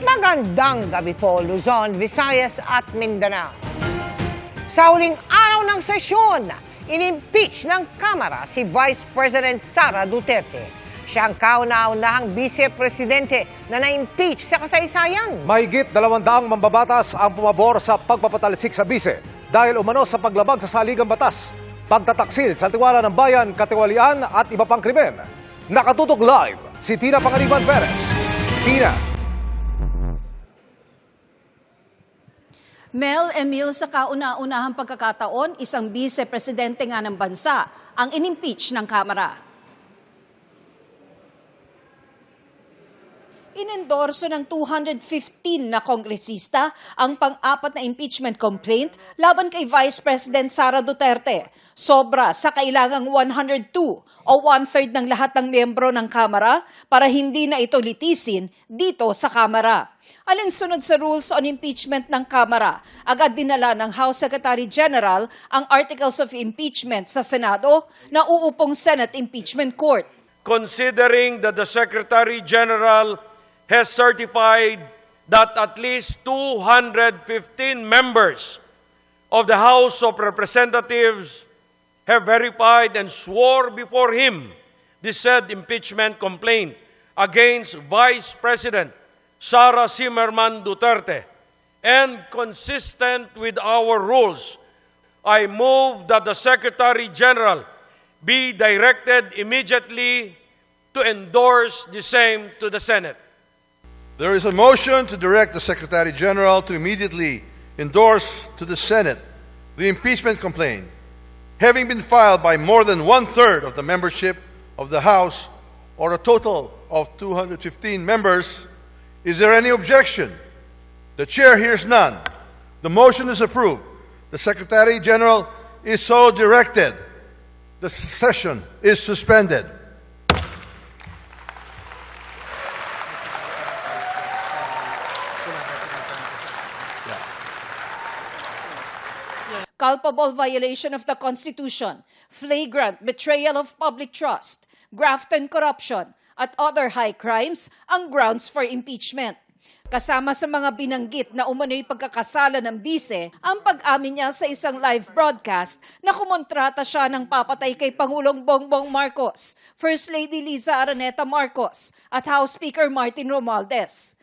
Magandang gabi po, Luzon, Visayas at Mindanao. Sa huling araw ng sesyon, inimpeach ng Kamara si Vice President Sara Duterte. Siya ang kauna-unahang vice-presidente na na-impeach sa kasaysayan. Mahigit 200 mambabatas ang pumabor sa pagpapatalisik sa bise dahil umano sa paglabag sa saligang batas, pagtataksil sa tiwala ng bayan, katiwalian at iba pang krimen. Nakatutok live si Tina Pangaliban Perez. Tina. Mel Emil, sa kauna-unahang pagkakataon, isang vice-presidente nga ng bansa ang inimpeach ng Kamara. Inendorso ng 215 na kongresista ang pang-apat na impeachment complaint laban kay Vice President Sara Duterte. Sobra sa kailangang 102 o one-third ng lahat ng miyembro ng Kamara para hindi na ito litisin dito sa Kamara. Alinsunod sa rules on impeachment ng Kamara, agad dinala ng House Secretary General ang Articles of Impeachment sa Senado na uupong Senate Impeachment Court. Considering that the Secretary General has certified that at least 215 members of the House of Representatives have verified and swore before him the said impeachment complaint against Vice President Sara Zimmerman Duterte, and consistent with our rules, I move that the Secretary General be directed immediately to endorse the same to the Senate. There is a motion to direct the Secretary General to immediately endorse to the Senate the impeachment complaint, having been filed by more than one-third of the membership of the House, or a total of 215 members. Is there any objection? The Chair hears none. The motion is approved. The Secretary General is so directed. The session is suspended. Culpable violation of the Constitution, flagrant betrayal of public trust, graft and corruption, at other high crimes ang grounds for impeachment. Kasama sa mga binanggit na umano'y pagkakasala ng bise, ang pag-amin niya sa isang live broadcast na kumontrata siya ng papatay kay Pangulong Bongbong Marcos, First Lady Liza Araneta Marcos, at House Speaker Martin Romualdez.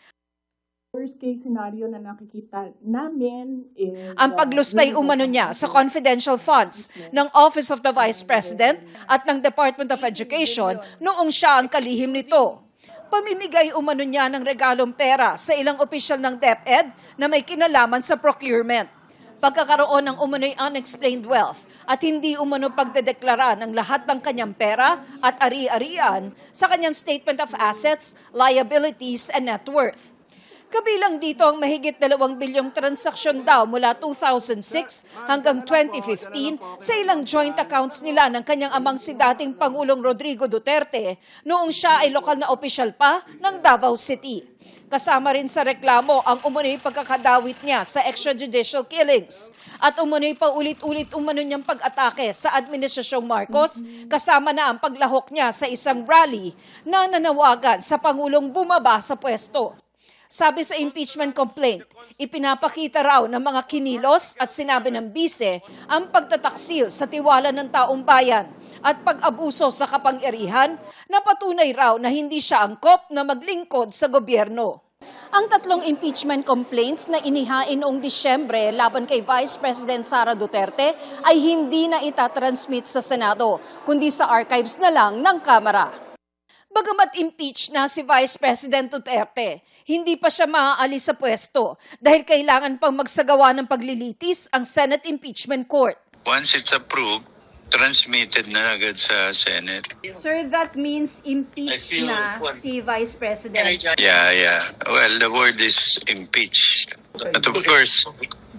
Worst case scenario na nakikita namin is ang paglustay umano niya sa confidential funds ng Office of the Vice President at ng Department of Education noong siya ang kalihim nito. Pamimigay umano niya ng regalong pera sa ilang opisyal ng DepEd na may kinalaman sa procurement. Pagkakaroon ng umano'y unexplained wealth at hindi umano pagdedeklara ng lahat ng kanyang pera at ari-arian sa kanyang Statement of Assets, Liabilities, and Net Worth. Kabilang dito ang mahigit 2 bilyong transaksyon daw mula 2006 hanggang 2015 sa ilang joint accounts nila ng kanyang amang si dating Pangulong Rodrigo Duterte noong siya ay lokal na opisyal pa ng Davao City. Kasama rin sa reklamo ang umunoy pagkakadawit niya sa extrajudicial killings at umunoy pa ulit-ulit umano niyang pag-atake sa Administrasyong Marcos kasama na ang paglahok niya sa isang rally na nanawagan sa Pangulong bumaba sa pwesto. Sabi sa impeachment complaint, ipinapakita raw ng mga kinilos at sinabi ng bise ang pagtataksil sa tiwala ng taong bayan at pag-abuso sa kapangyarihan na patunay raw na hindi siya angkop na maglingkod sa gobyerno. Ang tatlong impeachment complaints na inihain noong Disyembre laban kay Vice President Sara Duterte ay hindi na itatransmit sa Senado, kundi sa archives na lang ng Kamara. Bagamat impeach na si Vice President Duterte, hindi pa siya maaalis sa pwesto dahil kailangan pang magsagawa ng paglilitis ang Senate Impeachment Court. Once it's approved, transmitted na agad sa Senate. Sir, that means impeach na si Vice President. Yeah. Well, the word is impeach. But of course,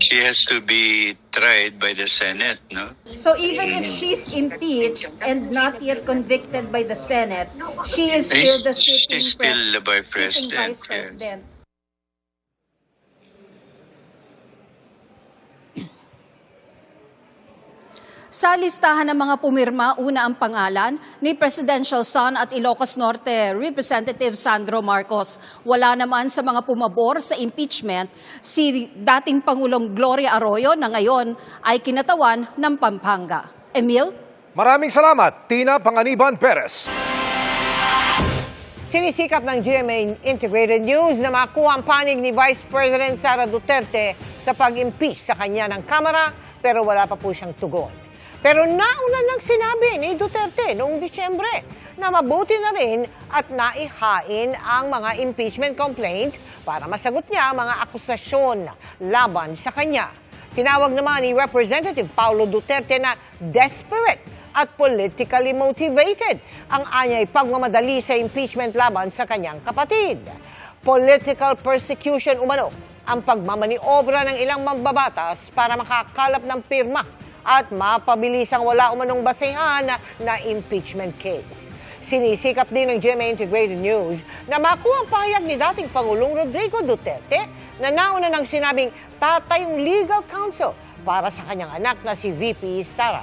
she has to be tried by the Senate, no? So even if she's impeached and not yet convicted by the Senate, she is still the She's still the Vice sitting President. Vice President. Sa listahan ng mga pumirma, una ang pangalan ni Presidential Son at Ilocos Norte Representative Sandro Marcos. Wala naman sa mga pumabor sa impeachment si dating Pangulong Gloria Arroyo na ngayon ay kinatawan ng Pampanga. Emil? Maraming salamat, Tina Panganiban Perez. Sinisikap ng GMA Integrated News na makuha ang panig ni Vice President Sara Duterte sa pag-impeach sa kanya ng Kamara, pero wala pa po siyang tugon. Pero nauna nang sinabi ni Duterte noong Disyembre na mabuti na rin at naihain ang mga impeachment complaint para masagot niya ang mga akusasyon laban sa kanya. Tinawag naman ni Representative Paulo Duterte na desperate at politically motivated ang anyay pagmamadali sa impeachment laban sa kanyang kapatid. Political persecution umano ang pagmamaniobra ng ilang mambabatas para makakalap ng pirma at mapabilisang wala umanong basehan na impeachment case. Sinisikap din ng GMA Integrated News na makuha ang pahayag ni dating Pangulong Rodrigo Duterte na nauna nang sinabing tatay yung legal counsel para sa kanyang anak na si VP Sara.